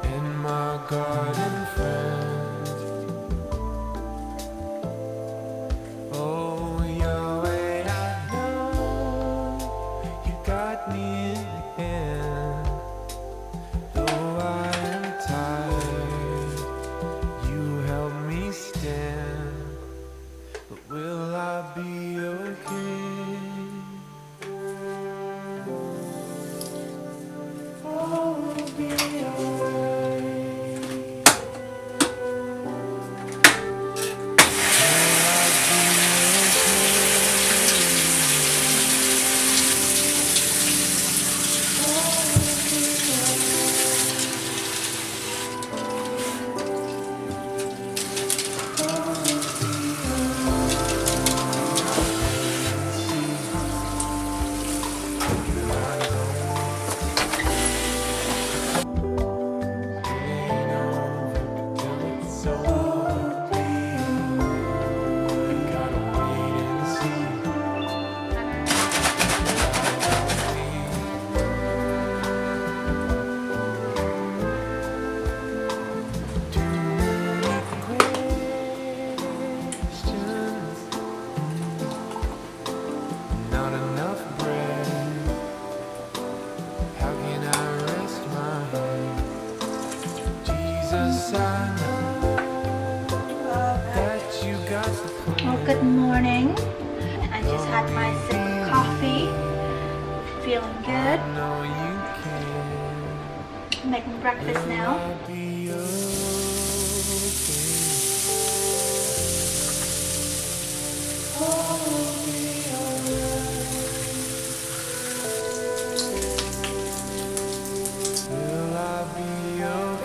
and my garden friend. Oh, Yahweh, I know you got me in your hand. Though I am tired, you help me stand. But will I be okay? Not enough bread. How can I rest my head? Jesus, I know that you got the plan. Well, good morning. I just had my sip of coffee. Feeling good. I know you can. Making breakfast now. I'll be okay. Will I be okay?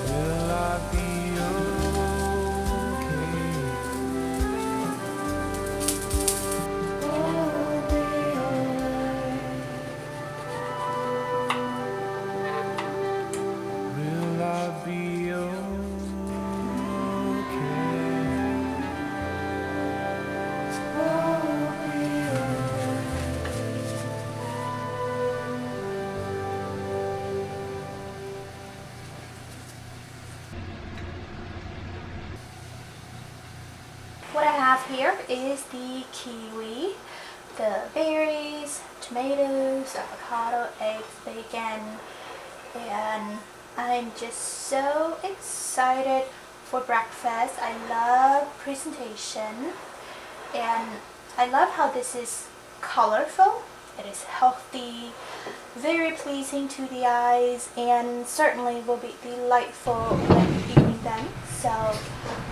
Will I be okay? Will I be okay? Will I be What I have here is the kiwi, the berries, tomatoes, avocado, eggs, bacon, and I'm just so excited for breakfast. I love presentation, and I love how this is colorful. It is healthy, very pleasing to the eyes, and certainly will be delightful when eating them. So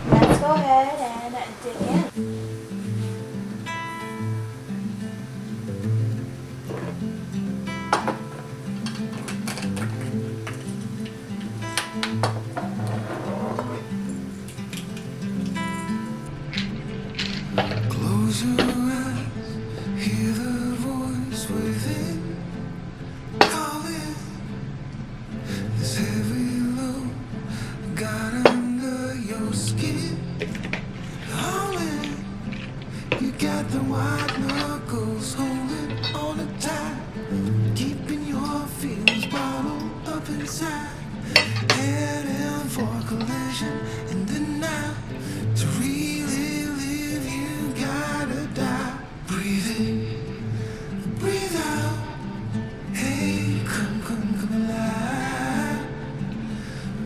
let's go ahead and dig in. Close your eyes, hear the voice within, calling this heavy load got under your skin. Calling, you got the white knuckles holding on the tight, keeping your feelings bottled up inside, heading for collision in the night. To really live, you gotta die. Breathe in, breathe out. Hey, come alive.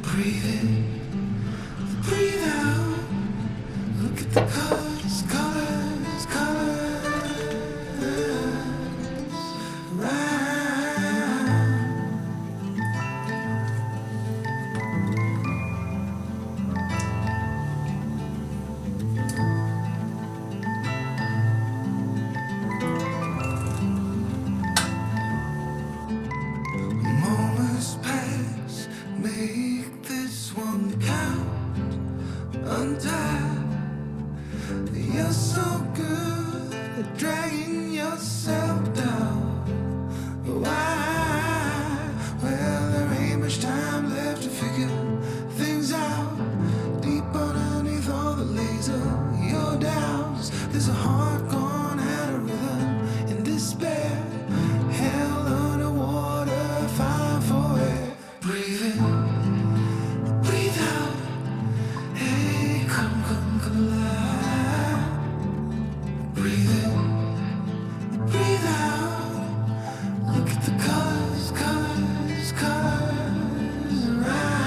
Breathe in, breathe out. Look at the colors, colors, colors. Right. Moments pass, one count untied. You're so good at dragging yourself down. Why? Well, there ain't much time left to figure things out. Deep underneath all the laser, your doubts. There's a heart gone out of rhythm in despair. Hell underwater, fine for air. Breathe in, breathe out. Hey, come alive. Breathe in, breathe out. Look at the colors, colors, colors around,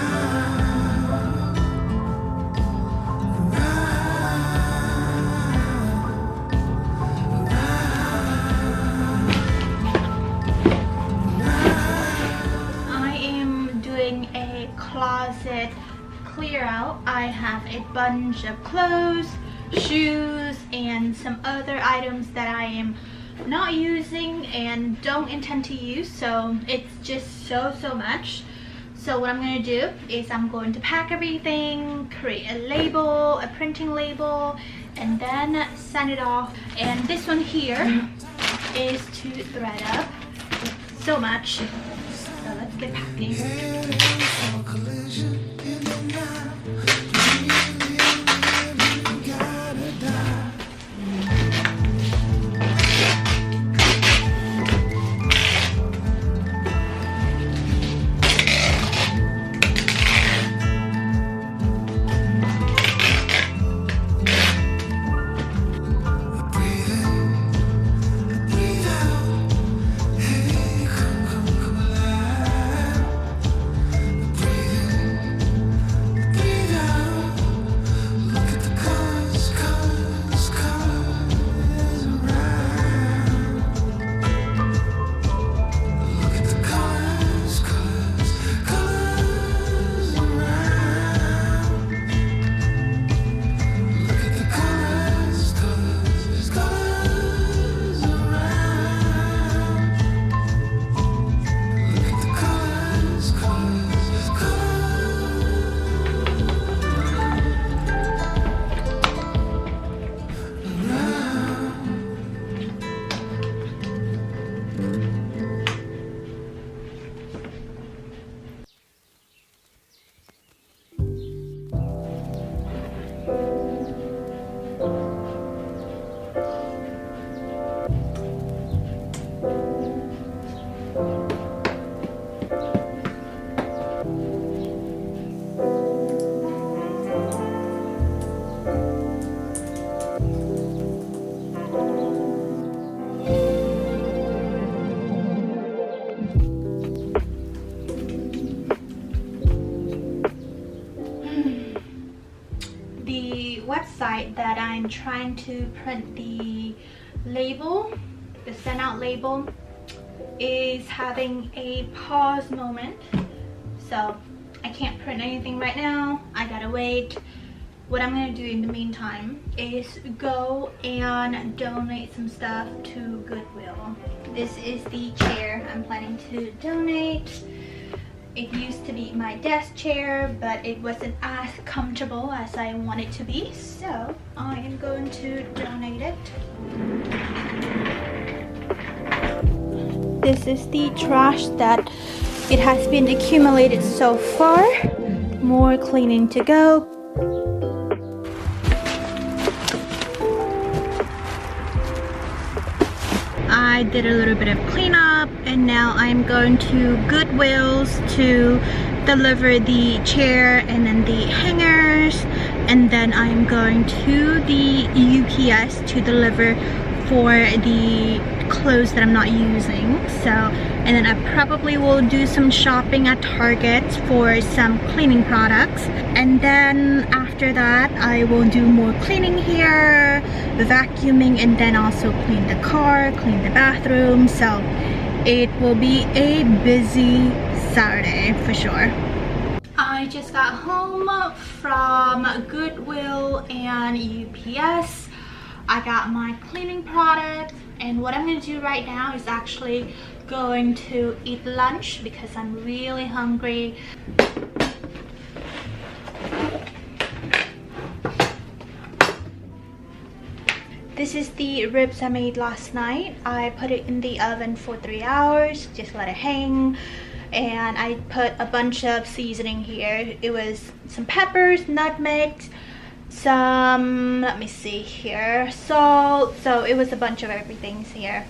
I am doing a closet clear out. I have a bunch of clothes, shoes, and some other items that I am not using and don't intend to use, so it's just so much. So what I'm going to do is I'm going to pack everything, create a label, a printing label, and then send it off. And this one here is to thread up. It's so much. So let's get packing. Website that I'm trying to print the label, the send out label, is having a pause moment, so I can't print anything right now. I gotta wait. What I'm gonna do in the meantime is go and donate some stuff to Goodwill. This is the chair I'm planning to donate. It used to be my desk chair, but it wasn't as comfortable as I want it to be, so I am going to donate it. This is the trash that it has been accumulated so far. More cleaning to go. I did a little bit of cleanup, and now I'm going to Goodwill's to deliver the chair and then the hangers, and then I'm going to the UPS to deliver for the clothes that I'm not using. So, and then I probably will do some shopping at Target for some cleaning products, and then after that I will do more cleaning here, vacuuming, and then also clean the car, clean the bathroom. So it will be a busy Saturday for sure. I just got home from Goodwill and UPS. I got my cleaning product, and what I'm going to do right now is actually going to eat lunch because I'm really hungry. This is the ribs I made last night. I put it in the oven for 3 hours, just let it hang. And I put a bunch of seasoning here. It was some peppers, nutmeg, some, let me see here, salt. So it was a bunch of everything here.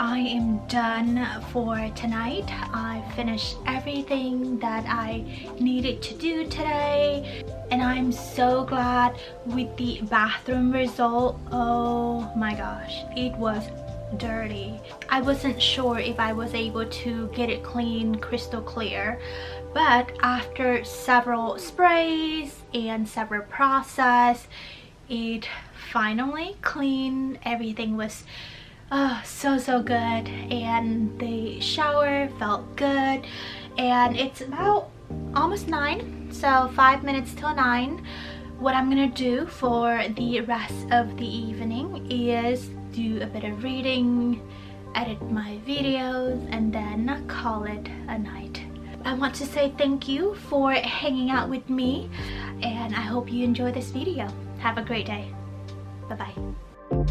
I am done for tonight. I finished everything that I needed to do today, and I'm so glad with the bathroom result. Oh my gosh, it was dirty. I wasn't sure if I was able to get it clean, crystal clear, but after several sprays and several process, it finally clean. Everything was so good, and the shower felt good. And it's about almost 9, so 5 minutes till 9. What I'm gonna do for the rest of the evening is do a bit of reading, edit my videos, and then call it a night. I want to say thank you for hanging out with me, and I hope you enjoy this video. Have a great day. Bye bye.